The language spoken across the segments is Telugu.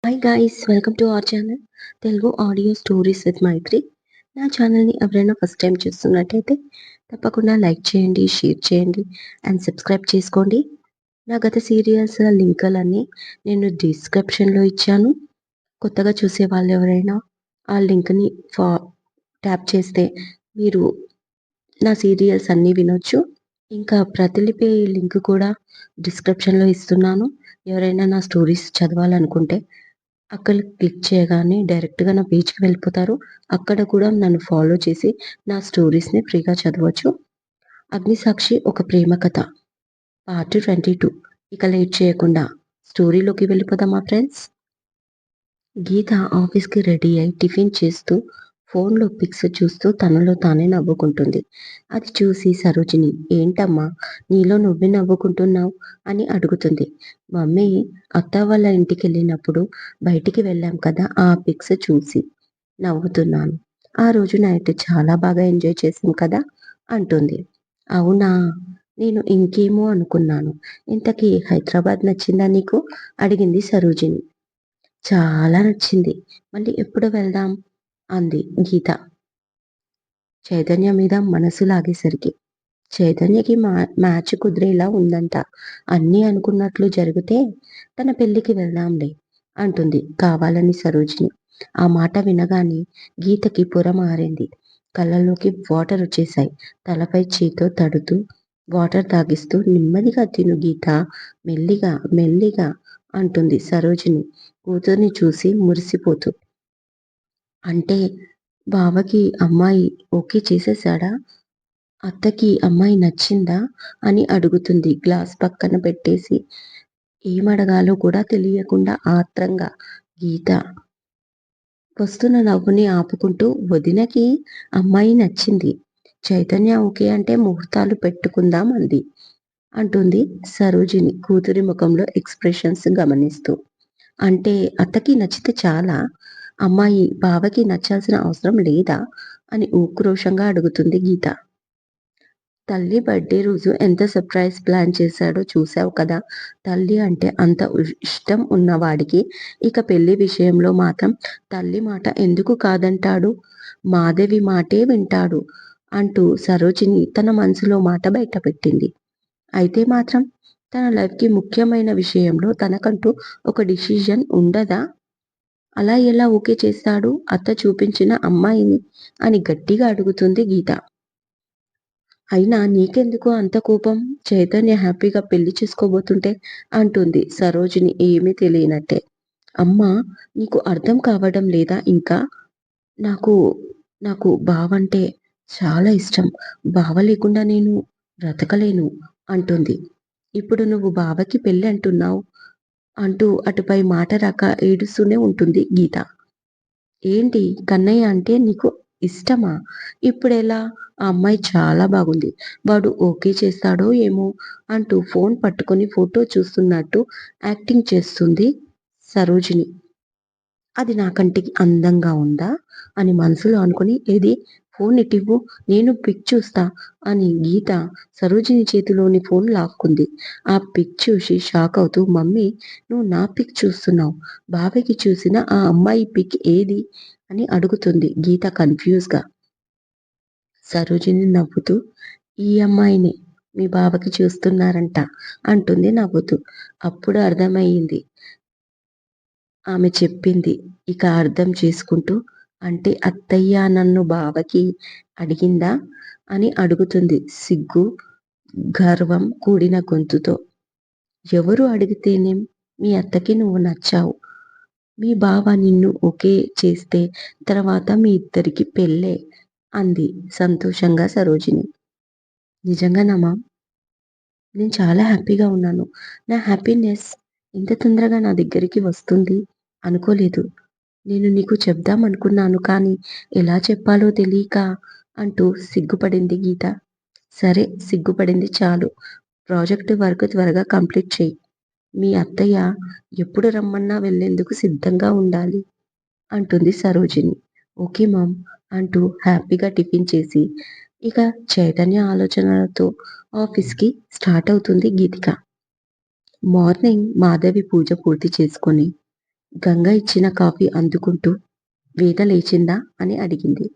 Hi guys welcome to our channel Telugu audio stories with Maitri. నా ఛానల్ని ఎవరైనా ఫస్ట్ టైం చూస్తున్నట్టయితే తప్పకుండా లైక్ చేయండి, షేర్ చేయండి అండ్ సబ్స్క్రైబ్ చేసుకోండి. నా గత సీరియల్స్ లింకులన్నీ నేను డిస్క్రిప్షన్లో ఇచ్చాను. కొత్తగా చూసే వాళ్ళు ఎవరైనా ఆ లింక్ని ఫా ట్యాప్ చేస్తే మీరు నా సీరియల్స్ అన్నీ వినొచ్చు. ఇంకా ప్రతిలిపి లింక్ కూడా డిస్క్రిప్షన్లో ఇస్తున్నాను. ఎవరైనా నా స్టోరీస్ చదవాలనుకుంటే అక్కడ క్లిక్ చేయగానే డైరెక్ట్‌గా నా పేజ్‌కి వెళ్ళిపోతారు. అక్కడ కూడా నన్ను ఫాలో చేసి నా స్టోరీస్‌ని ఫ్రీగా చదవచ్చు. 'అగ్నిసాక్షి ఒక ప్రేమ కథ' పార్ట్ 22. ఇక లేట్ చేయకుండా స్టోరీలోకి వెళ్ళిపోదామా ఫ్రెండ్స్? గీత ఆఫీస్‌కి రెడీ అయి టిఫిన్ చేస్తూ ఫోన్‌లో పిక్స్ చూస్తూ తనలో తానే నవ్వుకుంటుంది. అది చూసి సరోజిని, "ఏంటమ్మా నీలో నువ్వే నవ్వుకుంటున్నావు" అని అడుగుతుంది. "మమ్మీ, అత్త వాళ్ళ ఇంటికెళ్ళినప్పుడు బయటికి వెళ్ళాం కదా, ఆ పిక్స్ చూసి నవ్వుతున్నాను. ఆ రోజు నైట్ చాలా బాగా ఎంజాయ్ చేశాం కదా" అంటుంది. "అవునా? నేను ఇంకేమో అనుకున్నాను. ఇంతకీ హైదరాబాద్ నచ్చిందా నీకు?" అడిగింది సరోజిని. "చాలా నచ్చింది. మళ్ళీ ఎప్పుడు వెళ్దాం?" అంది గీత చైతన్య మీద మనసు లాగేసరికి. చైతన్యకి మ్యాచ్ కుదిరేలా ఉందంట. అన్నీ అనుకున్నట్లు జరిగితే తన పెళ్ళికి వెళ్దాంలే అంటుంది కావాలని సరోజిని. ఆ మాట వినగానే గీతకి పొర మారింది. కళ్ళలోకి వాటర్ వచ్చేశాయి. తలపై చేత్తో తడుతూ వాటర్ తాగిస్తూ, "నెమ్మదిగా తిను గీత, మెల్లిగా మెల్లిగా" అంటుంది సరోజిని కూతుర్ని చూసి మురిసిపోతూ. "అంటే బావకి అమ్మాయి ఓకే చేసేసాడా? అత్తకి అమ్మాయి నచ్చిందా?" అని అడుగుతుంది గ్లాస్ పక్కన పెట్టేసి. ఏమడగాలో కూడా తెలియకుండా ఆత్రంగా గీత వస్తున్న నవ్వుని ఆపుకుంటూ, "వదినకి అమ్మాయి నచ్చింది. చైతన్య ఓకే అంటే ముహూర్తాలు పెట్టుకుందాం అంది" అంటుంది సరోజిని కూతురి ముఖంలో ఎక్స్‌ప్రెషన్స్ గమనిస్తూ. "అంటే అత్తకి నచ్చితే చాలా? అమ్మాయి బావకి నచ్చాల్సిన అవసరం లేదా?" అని ఉక్రోషంగా అడుగుతుంది గీత. తల్లి బర్త్‌డే రోజు ఎంత సర్ప్రైజ్ ప్లాన్ చేశాడో చూశావు కదా! తల్లి అంటే అంత ఇష్టం ఉన్నవాడికి ఇక పెళ్లి విషయంలో మాత్రం తల్లి మాట ఎందుకు కాదంటాడు? మాధవి మాటే వింటాడు అంటూ సరోజిని తన మనసులో మాట బయటపెట్టింది. అయితే మాత్రం తన లైఫ్‌కి ముఖ్యమైన విషయంలో తనకంటూ ఒక డిసిషన్ ఉండదా? అలా ఎలా ఓకే చేస్తాడు అత్త చూపించిన అమ్మాయిని అని గట్టిగా అడుగుతుంది గీత. అయినా నీకెందుకు అంత కోపం? చైతన్య హ్యాపీగా పెళ్లి చేసుకోబోతుంటే అంటుంది సరోజిని ఏమీ తెలియనట్టే. అమ్మా, నీకు అర్థం కావడం లేదా ఇంకా? నాకు నాకు బావంటే చాలా ఇష్టం. బావ లేకుండా నేను బ్రతకలేను అంటుంది. ఇప్పుడు నువ్వు బావకి పెళ్లి అంటున్నావు అంటూ అటుపై మాట రాక ఏడుస్తూనే ఉంటుంది గీత. ఏంటి కన్నయ్య అంటే నీకు ఇష్టమా? ఇప్పుడెలా? ఆ అమ్మాయి చాలా బాగుంది. వాడు ఓకే చేస్తాడో ఏమో అంటూ ఫోన్ పట్టుకొని ఫోటో చూస్తున్నట్టు యాక్టింగ్ చేస్తుంది సరోజిని. అది నా కంటికి అందంగా ఉందా? అని మనసులో అనుకుని, "ఏది ఫోన్ ఇటివ్వు, నేను పిక్ చూస్తా" అని గీత సరోజిని చేతిలోని ఫోన్ లాక్కుంది. ఆ పిక్ చూసి షాక్ అవుతూ, "మమ్మీ, నువ్వు నా పిక్ చూస్తున్నావు. బావకి చూసిన ఆ అమ్మాయి పిక్ ఏది?" అని అడుగుతుంది గీత కన్‌ఫ్యూజ్‌గా. సరోజిని నవ్వుతూ, "ఈ అమ్మాయినే మీ బావకి చూస్తున్నారంట" అంటుంది నవ్వుతూ. అప్పుడు అర్థమయింది ఆమె చెప్పింది. ఇక అర్థం చేసుకుంటూ, "అంటే అత్తయ్య నన్ను బావకి అడిగిందా?" అని అడుగుతుంది సిగ్గు, గర్వం కూడిన గొంతుతో. "ఎవరు అడిగితేనేం? మీ అత్తకి నువ్వు నచ్చావు. మీ బావ నిన్ను ఓకే చేస్తే తర్వాత మీ ఇద్దరికీ పెళ్ళే" అంది సంతోషంగా సరోజిని. "నిజంగానా? నేను చాలా హ్యాపీగా ఉన్నాను. నా హ్యాపీనెస్ ఇంత తొందరగా నా దగ్గరికి వస్తుంది అనుకోలేదు. నేను నీకు చెప్దామనుకున్నాను కానీ ఎలా చెప్పాలో తెలీక" అంటూ సిగ్గుపడింది గీత. "సరే, సిగ్గుపడింది చాలు. ప్రాజెక్ట్ వర్క్ త్వరగా కంప్లీట్ చెయ్యి. మీ అత్తయ్య ఎప్పుడు రమ్మన్నా వెళ్ళేందుకు సిద్ధంగా ఉండాలి" అంటుంది సరోజిని. "ఓకే మామ్" అంటూ హ్యాపీగా టిఫిన్ చేసి ఇక చైతన్య ఆలోచనలతో ఆఫీస్‌కి స్టార్ట్ అవుతుంది గీతిక. మార్నింగ్ మాధవి పూజ పూర్తి చేసుకొని గంగ ఇచ్చిన కాఫీ అందుకుంటూ వేద లేచిందా అని అడిగింది.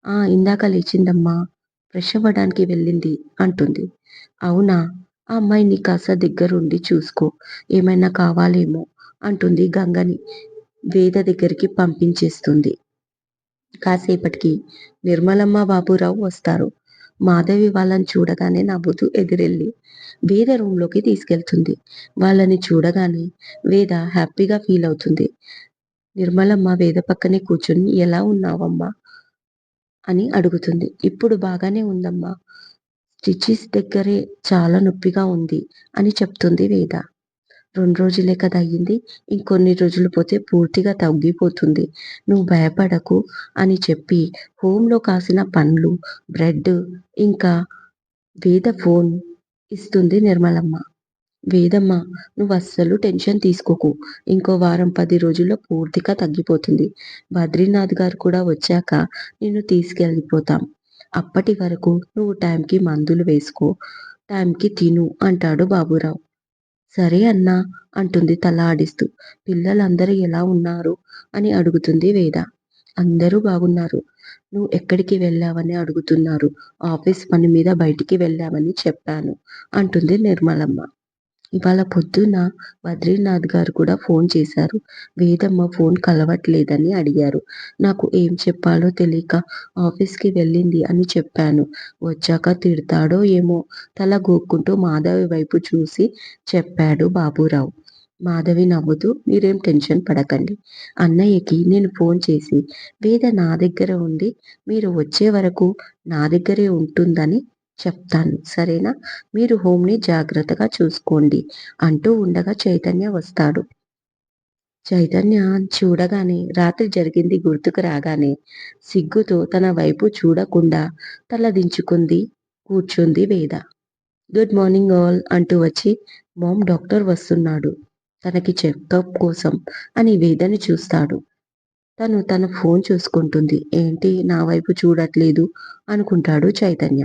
ఆ ఇందాక లేచిందమ్మా, ఫ్రెష్ అవ్వడానికి వెళ్ళింది అంటుంది. అవునా, ఆ అమ్మాయిని కాస్త దగ్గరుండి చూసుకో, ఏమైనా కావాలేమో అంటుంది గంగని వేద దగ్గరికి పంపించేస్తుంది. కాసేపటికి నిర్మలమ్మ బాబురావు వస్తారు. మాధవి వాళ్ళని చూడగానే నవ్వుతూ ఎదురెళ్ళి వేద రూంలోకి తీసుకెళ్తుంది. వాళ్ళని చూడగానే వేద హ్యాపీగా ఫీల్ అవుతుంది. నిర్మలమ్మ వేద పక్కనే కూర్చుని ఎలా ఉన్నావమ్మా అని అడుగుతుంది. ఇప్పుడు బాగానే ఉందమ్మా, స్టిచిస్ దగ్గరే చాలా నొప్పిగా ఉంది అని చెప్తుంది వేద. 2 రోజులే కదా అయ్యింది. ఇంకొన్ని రోజులు పోతే పూర్తిగా తగ్గిపోతుంది. నువ్వు భయపడకు అని చెప్పి హోమ్‌లో కాసిన పండ్లు, బ్రెడ్ ఇంకా వేద ఫోన్ ఇస్తుంది నిర్మలమ్మ. వేదమ్మ, నువ్వస్సలు టెన్షన్ తీసుకోకు. ఇంకో వారం 10 రోజుల్లో పూర్తిగా తగ్గిపోతుంది. బద్రీనాథ్ గారు కూడా వచ్చాక నిన్ను తీసుకెళ్ళిపోతాం. అప్పటి వరకు నువ్వు టైంకి మందులు వేసుకో, టైంకి తిను అంటాడు బాబురావు. సరే అన్నా అంటుంది తల ఆడిస్తూ. పిల్లలందరూ ఎలా ఉన్నారు అని అడుగుతుంది వేద. అందరూ బాగున్నారు. నువ్వు ఎక్కడికి వెళ్ళావని అడుగుతున్నారు. ఆఫీస్ పని మీద బయటికి వెళ్ళావని చెప్పాను అంటుంది నిర్మలమ్మ. ఇవాళ పొద్దున్న బద్రీనాథ్ గారు కూడా ఫోన్ చేశారు. వేదమ్మ ఫోన్ కలవట్లేదని అడిగారు. నాకు ఏం చెప్పాలో తెలియక ఆఫీస్‌కి వెళ్ళింది అని చెప్పాను. వచ్చాక తిడతాడో ఏమో తల గోక్కుంటూ మాధవి వైపు చూసి చెప్పాడు బాబురావు. మాధవి నవ్వుతూ మీరేం టెన్షన్ పడకండి. అన్నయ్యకి నేను ఫోన్ చేసి వేద నా దగ్గర ఉంది. మీరు వచ్చే వరకు నా దగ్గరే ఉంటుందని చెప్తాను. సరేనా? మీరు హోమ్‌ని జాగ్రత్తగా చూసుకోండి అంటూ ఉండగా చైతన్య వస్తాడు. చైతన్య చూడగానే రాత్రి జరిగింది గుర్తుకు రాగానే సిగ్గుతో తన వైపు చూడకుండా తల దించుకుంది కూర్చుంది వేద. గుడ్ మార్నింగ్ ఆల్ అంటూ వచ్చి మామ్ డాక్టర్ వస్తున్నాడు తనకి చెకప్ కోసం అని వేదని చూస్తాడు. తను తన ఫోన్ చూసుకుంటుంది. ఏంటి నా వైపు చూడట్లేదు అనుకుంటాడు చైతన్య.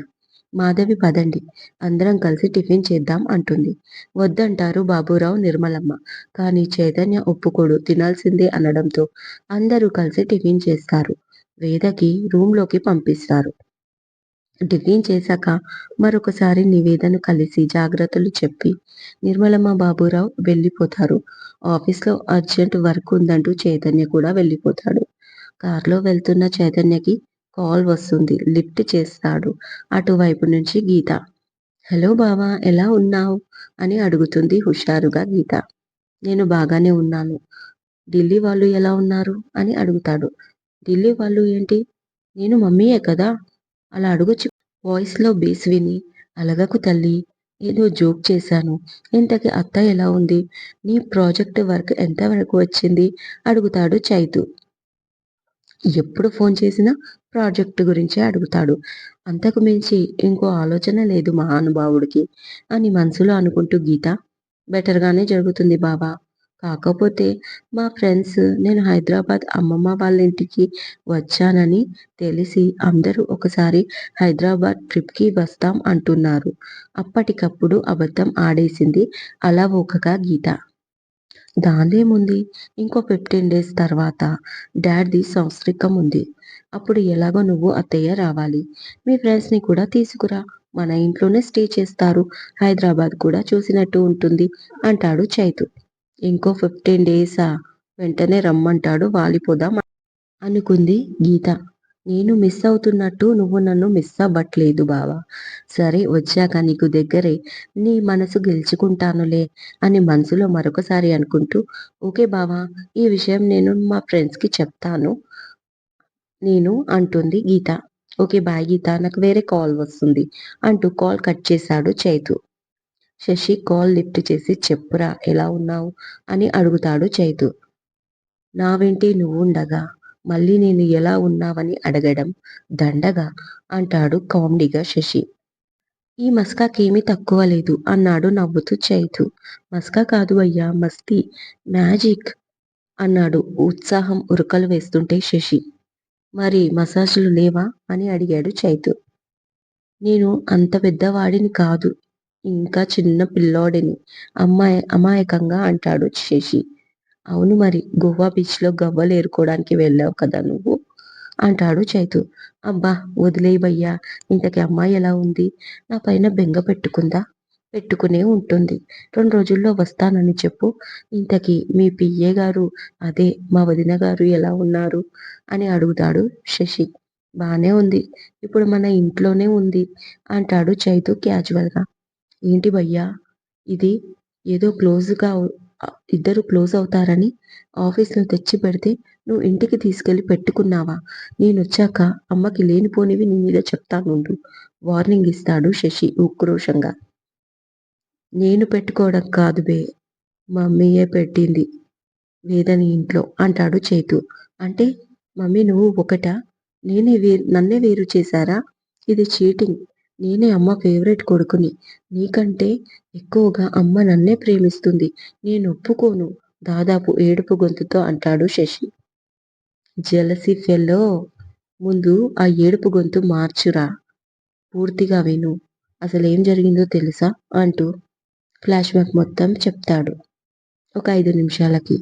మాధవి పదండి, అందరం కలిసి టిఫిన్ చేద్దాం అంటుంది. వద్దంటారు బాబురావు, నిర్మలమ్మ. కానీ చైతన్య ఒప్పుకోడు. తినాల్సిందే అనడంతో అందరూ కలిసి టిఫిన్ చేస్తారు. వేదకి రూంలోకి పంపిస్తారు. టిఫిన్ చేశాక మరొకసారి నివేదను కలిసి జాగ్రత్తలు చెప్పి నిర్మలమ్మ బాబురావు వెళ్ళిపోతారు. ఆఫీస్‌లో అర్జెంట్ వర్క్ ఉందంటూ చైతన్య కూడా వెళ్ళిపోతాడు. కార్‌లో వెళ్తున్న చైతన్యకి కాల్ వస్తుంది. లిఫ్ట్ చేస్తాడు. అటువైపు నుంచి గీత. హలో బావా, ఎలా ఉన్నావ్ అని అడుగుతుంది హుషారుగా గీత. నేను బాగానే ఉన్నాను. ఢిల్లీ వాళ్ళు ఎలా ఉన్నారు అని అడుగుతాడు. ఢిల్లీ వాళ్ళు ఏంటి? నేను మమ్మీయే కదా, అలా అడగొచ్చు. వాయిస్‌లో బేస్ విని అలగకు తల్లీ, ఏదో జోక్ చేశాను. ఇంతకీ అత్త ఎలా ఉంది? నీ ప్రాజెక్ట్ వర్క్ ఎంత వరకు వచ్చింది అడుగుతాడు చైతు. ఎప్పుడు ఫోన్ చేసినా ప్రాజెక్ట్ గురించే అడుగుతాడు. అంతకు మించి ఇంకో ఆలోచన లేదు మహానుభావుడికి అని మనసులో అనుకుంటూ గీత, బెటర్‌గానే జరుగుతుంది బావ. కాకపోతే మా ఫ్రెండ్స్ నేను హైదరాబాద్ అమ్మమ్మ వాళ్ళ ఇంటికి వచ్చానని తెలిసి అందరూ ఒకసారి హైదరాబాద్ ట్రిప్‌కి వస్తాం అంటున్నారు. అప్పటికప్పుడు అబద్ధం ఆడేసింది అలవోకగా గీత. దాందేముంది, ఇంకో 15 డేస్ తర్వాత డాడ్‌ది సంవత్సరికం ఉంది. అప్పుడు ఎలాగో నువ్వు అత్తయ్య రావాలి. మీ ఫ్రెండ్స్‌ని కూడా తీసుకురా. మన ఇంట్లోనే స్టే చేస్తారు. హైదరాబాద్ కూడా చూసినట్టు ఉంటుంది అంటాడు చైతు. ఇంకో 15 డేసా? వెంటనే రమ్మంటాడు వాలిపోదాం అనుకుంది గీత. నేను మిస్ అవుతున్నట్టు నువ్వు నన్ను మిస్ అవ్వట్లేదు బావా. సరే వచ్చాక నీకు దగ్గరై నీ మనసు గెలుచుకుంటానులే అని మనసులో మరొకసారి అనుకుంటూ ఓకే బావా, ఈ విషయం నేను మా ఫ్రెండ్స్‌కి చెప్తాను నేను అంటుంది గీత. ఓకే బాయ్ గీత, నాకు వేరే కాల్ వస్తుంది అంటూ కాల్ కట్ చేశాడు చైతు. శశి కాల్ లిఫ్ట్ చేసి చెప్పురా ఎలా ఉన్నావు అని అడుగుతాడు చైతు. నా వెంటే నువ్వుండగా మళ్ళీ నేను ఎలా ఉన్నావని అడగడం దండగా అంటాడు కామెడీగా శశి. ఈ మస్కాకేమీ తక్కువ లేదు అన్నాడు నవ్వుతూ చైతు. మస్కా కాదు అయ్యా, మస్తీ, మ్యాజిక్ అన్నాడు ఉత్సాహం ఉరకలు వేస్తుంటే శశి. మరి మసాజ్‌లు లేవా అని అడిగాడు చైతు. నేను అంత పెద్దవాడిని కాదు. ఇంకా చిన్న పిల్లోడిని అమాయకంగా అంటాడు శశి. అవును మరి గోవా బీచ్‌లో గవ్వలు ఏరుకోవడానికి వెళ్ళావు కదా నువ్వు అంటాడు చైతు. అబ్బా! వదిలేయ్ భయ్యా! ఇంతకీ అమ్మాయి ఎలా ఉంది? నా పైన బెంగ పెట్టుకుందా? పెట్టుకునే ఉంటుంది. 2 రోజుల్లో వస్తానని చెప్పు. ఇంతకీ మీ పిఏ గారు అదే మా వదిన గారు ఎలా ఉన్నారు? అని అడుగుతాడు శశి. బానే ఉంది. ఇప్పుడు మన ఇంట్లోనే ఉంది అంటాడు చైతు క్యాజువల్‌గా. ఏంటి భయ్యా! ఇది ఏదో ఇద్దరు క్లోజ్ అవుతారని ఆఫీస్‌లో తెచ్చిపెడితే నువ్వు ఇంటికి తీసుకెళ్ళి పెట్టుకున్నావా? నేనొచ్చాక అమ్మకి లేనిపోనివి నీ మీద చెప్తానుండు. వార్నింగ్ ఇస్తాడు శశి ఉక్రోషంగా. నేను పెట్టుకోవడం కాదు బే! మమ్మీయే పెట్టింది వేదని ఇంట్లో అంటాడు చైతు. అంటే మమ్మీ నువ్వు ఒకటా? నన్నే వేరు చేశారా? ఇది చీటింగ్. నేనే అమ్మ ఫేవరెట్ కొడుకుని. నీకంటే ఎక్కువగా అమ్మ నన్నే ప్రేమిస్తుంది. నేనొప్పుకోను దాదాపు ఏడుపు గొంతుతో అంటాడు శశి. జెలసీ ఫెల్లో ముందు ఆ ఏడుపు గొంతు మార్చురా. పూర్తిగా విను. అసలేం జరిగిందో తెలుసా? అంటూ ఫ్లాష్ బ్యాక్ మొత్తం చెప్తాడు. ఒక 5 నిమిషాలకి.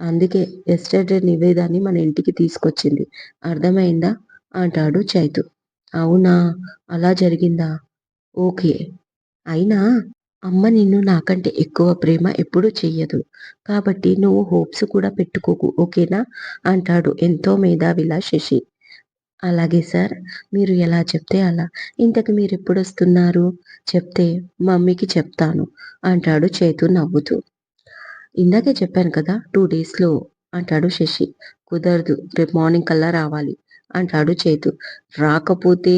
అందుకే యస్టర్‌డే నివేదాని మన ఇంటికి తీసుకొచ్చింది. అర్థమైందా? అంటాడు చైతు. అవునా! అలా జరిగిందా? ఓకే. అయినా అమ్మ నిన్ను నాకంటే ఎక్కువ ప్రేమ ఎప్పుడూ చెయ్యదు. కాబట్టి నువ్వు హోప్స్ కూడా పెట్టుకోకు. ఓకేనా? అంటాడు ఎంతో మేధావిలా శశి. అలాగే సార్. మీరు ఎలా చెప్తే అలా. ఇంతకి మీరెప్పుడొస్తున్నారు? చెప్తే మమ్మీకి చెప్తాను అంటాడు చైతు నవ్వుతూ. ఇందాకే చెప్పాను కదా 2 డేస్‌లో అంటాడు శశి. కుదరదు. రేపు మార్నింగ్ కల్లా రావాలి అంటాడు చైతు. రాకపోతే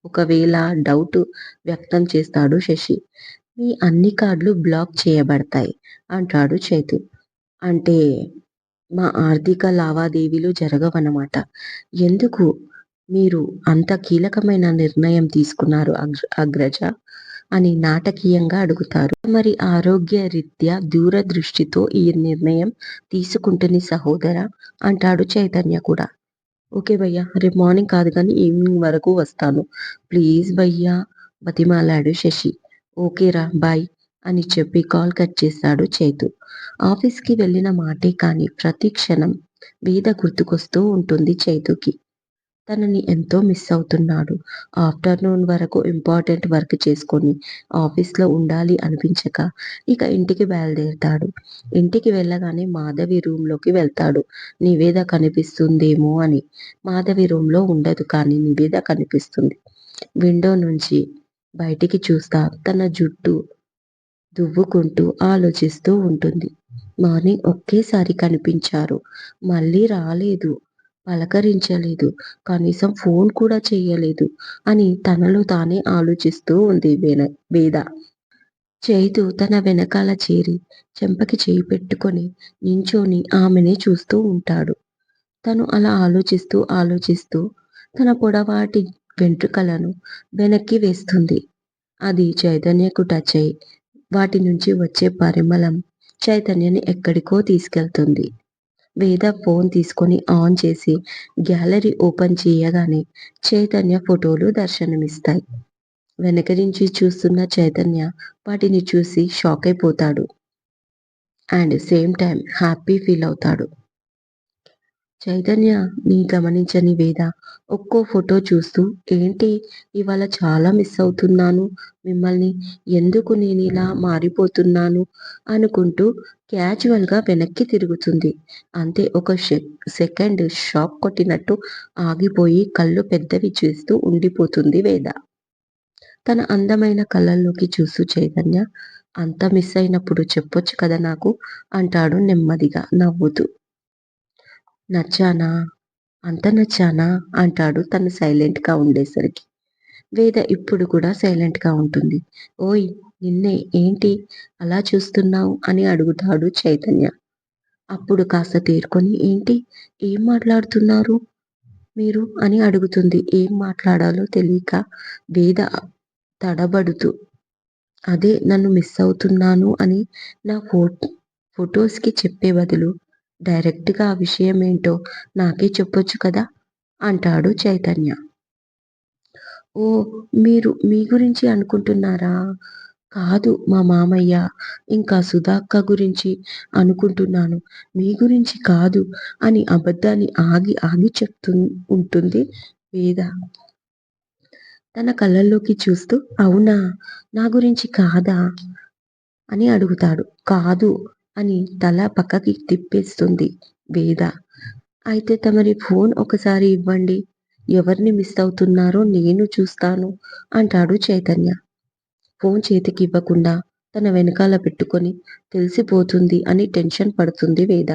ఒకవేళ డౌట్ వ్యక్తం చేస్తాడు శశి. మీ అన్ని కార్డ్‌లు బ్లాక్ చేయబడతాయి అంటాడు చైతు. అంటే మా ఆర్థిక లావాదేవీలు జరగవనమాట. ఎందుకు మీరు అంత కీలకమైన నిర్ణయం తీసుకున్నారు అగ్రజ? అని నాటకీయంగా అడుగుతారు. మరి ఆరోగ్య రీత్యా దూరదృష్టితో ఈ నిర్ణయం తీసుకుంటుంది సహోదరా అంటాడు చైతన్య కూడా. ఓకే భయ్యా! రేపు మార్నింగ్ కాదు కానీ ఈవినింగ్ వరకు వస్తాను. ప్లీజ్ భయ్యా! బతిమాలాడు శశి. ఓకేరా బాయ్! అని చెప్పి కాల్ కట్ చేశాడు చైతు. ఆఫీస్‌కి వెళ్ళిన మాటే కానీ ప్రతి క్షణం వేద గుర్తుకొస్తూ ఉంటుంది చైతుకి. తనని ఎంతో మిస్ అవుతున్నాడు. ఆఫ్టర్‌నూన్ వరకు ఇంపార్టెంట్ వర్క్ చేసుకొని ఆఫీస్‌లో ఉండాలి అనిపించక ఇక ఇంటికి బయలుదేరతాడు. ఇంటికి వెళ్ళగానే మాధవి రూమ్‌లోకి వెళ్తాడు. నివేద కనిపిస్తుందేమో అని. మాధవి రూమ్‌లో ఉండదు కానీ నివేద కనిపిస్తుంది. విండో నుంచి బయటికి చూస్తా తన జుట్టు దువ్వుకుంటూ ఆలోచిస్తూ ఉంటుంది. మార్నింగ్ ఒకేసారి కనిపించారు. మళ్ళీ రాలేదు. పలకరించలేదు. కనీసం ఫోన్ కూడా చెయ్యలేదు అని తనలో తానే ఆలోచిస్తూ ఉంది వేద. చైతు తన వెనకాల చేరి చెంపకి చేయి పెట్టుకొని నించొని ఆమెనే చూస్తూ ఉంటాడు. తను అలా ఆలోచిస్తూ తన పొడవాటి వెంట్రుకలను వెనక్కి వేస్తుంది. అది చైతన్యకు టచ్ అయ్యి వాటి నుంచి వచ్చే పరిమళం చైతన్యని ఎక్కడికో తీసుకెళ్తుంది. వేద ఫోన్ తీసుకొని ఆన్ చేసి గ్యాలరీ ఓపెన్ చేయగానే చైతన్య ఫోటోలు దర్శనమిస్తాయి. వెనక నుంచి చూస్తున్న చైతన్య వాటిని చూసి షాక్ అయిపోతాడు. And same time happy feel అవుతాడు. చైతన్యని గమనించని వేద ఒక్కో ఫోటో చూస్తూ ఏంటి ఇవాళ చాలా మిస్ అవుతున్నాను మిమ్మల్ని. ఎందుకు నేనిలా మారిపోతున్నాను అనుకుంటూ క్యాజువల్‌గా వెనక్కి తిరుగుతుంది. అంతే ఒక సెకండ్ షాక్ కొట్టినట్టు ఆగిపోయి కళ్ళు పెద్దవి చేస్తూ ఉండిపోతుంది వేద. తన అందమైన కళ్ళల్లోకి చూస్తూ చైతన్య అంత మిస్ అయినప్పుడు చెప్పొచ్చు కదా నాకు అంటాడు నెమ్మదిగా నవ్వుతూ. నచ్చానా? అంత నచ్చానా? అంటాడు తను సైలెంట్‌గా ఉండేసరికి. వేద ఇప్పుడు కూడా సైలెంట్‌గా ఉంటుంది. ఓయ్! నిన్నే ఏంటి అలా చూస్తున్నావు? అని అడుగుతాడు చైతన్య. అప్పుడు కాస్త తేరుకొని ఏంటి? ఏం మాట్లాడుతున్నారు మీరు? అని అడుగుతుంది. ఏం మాట్లాడాలో తెలియక వేద తడబడుతూ. అదే నన్ను మిస్ అవుతున్నాను అని నా ఫోటోస్‌కి చెప్పే బదులు డైరెక్ట్‌గా ఆ విషయమేంటో నాకే చెప్పొచ్చు కదా! అంటాడు చైతన్య. ఓహ్! మీరు మీ గురించి అనుకుంటున్నారా? కాదు మా మామయ్య, ఇంకా సుధా గురించి అనుకుంటున్నాను. మీ గురించి కాదు అని అబద్ధాన్ని ఆగి ఆగి ఉంటుంది వేద. తన కళ్ళల్లోకి చూస్తూ అవునా? నా గురించి కాదా? అని అడుగుతాడు. కాదు అని తల పక్కకి తిప్పేస్తుంది వేద. అయితే తమరి ఫోన్ ఒకసారి ఇవ్వండి. ఎవరిని మిస్ అవుతున్నారో నేను చూస్తాను అంటాడు చైతన్య. ఫోన్ చేతికివ్వకుండా తన వెనకాల పెట్టుకొని తెలిసిపోతుంది అని టెన్షన్ పడుతుంది వేద.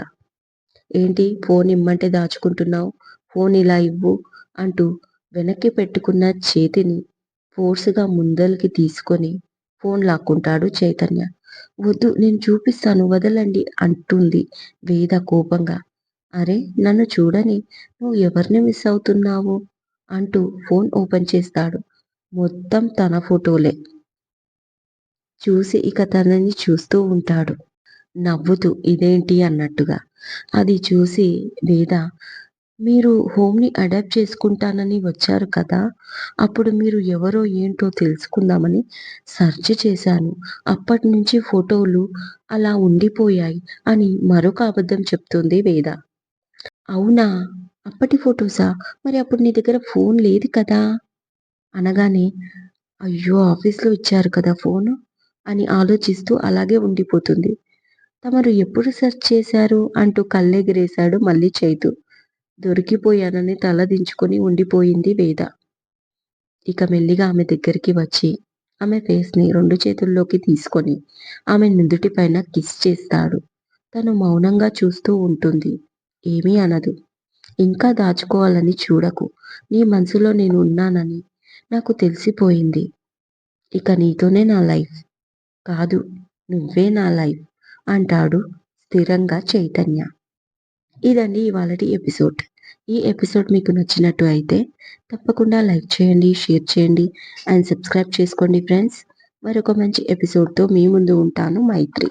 ఏంటి ఫోన్ ఇమ్మంటే దాచుకుంటున్నావు? ఫోన్ ఇలా ఇవ్వు అంటూ వెనక్కి పెట్టుకున్న చేతిని ఫోర్స్‌గా ముందలకి తీసుకొని ఫోన్ లాక్కుంటాడు చైతన్య. వద్దు నేను చూపిస్తాను వదలండి అంటుంది వేద కోపంగా. అరే నన్ను చూడని నువ్వు ఎవరిని మిస్ అవుతున్నావు? అంటూ ఫోన్ ఓపెన్ చేస్తాడు. మొత్తం తన ఫోటోలే. చూసి ఇక తనని చూస్తూ ఉంటాడు. నవ్వుతూ ఇదేంటి అన్నట్టుగా. అది చూసి వేద మీరు హోమ్‌ని అడాప్ట్ చేసుకుంటానని వచ్చారు కదా! అప్పుడు మీరు ఎవరో ఏంటో తెలుసుకుందామని సెర్చ్ చేశాను. అప్పటినుంచి ఫోటోలు అలా ఉండిపోయాయి అని మరొక అబద్ధం చెప్తుంది వేద. అవునా? అప్పటి ఫోటోసా? మరి అప్పుడు నీ దగ్గర ఫోన్ లేదు కదా! అనగానే అయ్యో! ఆఫీస్‌లో ఇచ్చారు కదా ఫోను అని ఆలోచిస్తూ అలాగే ఉండిపోతుంది. తమరు ఎప్పుడు సెర్చ్ చేశారు? అంటూ కళ్ళెగరేశాడు మళ్ళీ చైతు. దొరికిపోయానని తల దించుకొని ఉండిపోయింది వేద. ఇక మెల్లిగా ఆమె దగ్గరికి వచ్చి, ఆమె ఫేస్‌ని 2 చేతుల్లోకి తీసుకొని, ఆమె నుదుటి పైన కిస్ చేస్తాడు. తను మౌనంగా చూస్తూ ఉంటుంది. ఏమీ అనదు. ఇంకా దాచుకోవాలని చూడకు. నీ మనసులో నేను ఉన్నానని నాకు తెలిసిపోయింది. ఇక నీతోనే నా లైఫ్. కాదు నువ్వే నా లైఫ్ అంటాడు స్థిరంగా చైతన్య. ఇదండి ఇవాళటి ఎపిసోడ్. ఈ ఎపిసోడ్ మీకు నచ్చినట్టు అయితే తప్పకుండా లైక్ చేయండి, షేర్ చేయండి అండ్ సబ్స్క్రైబ్ చేసుకోండి ఫ్రెండ్స్. మరొక మంచి ఎపిసోడ్‌తో మీ ముందు ఉంటాను మైత్రి.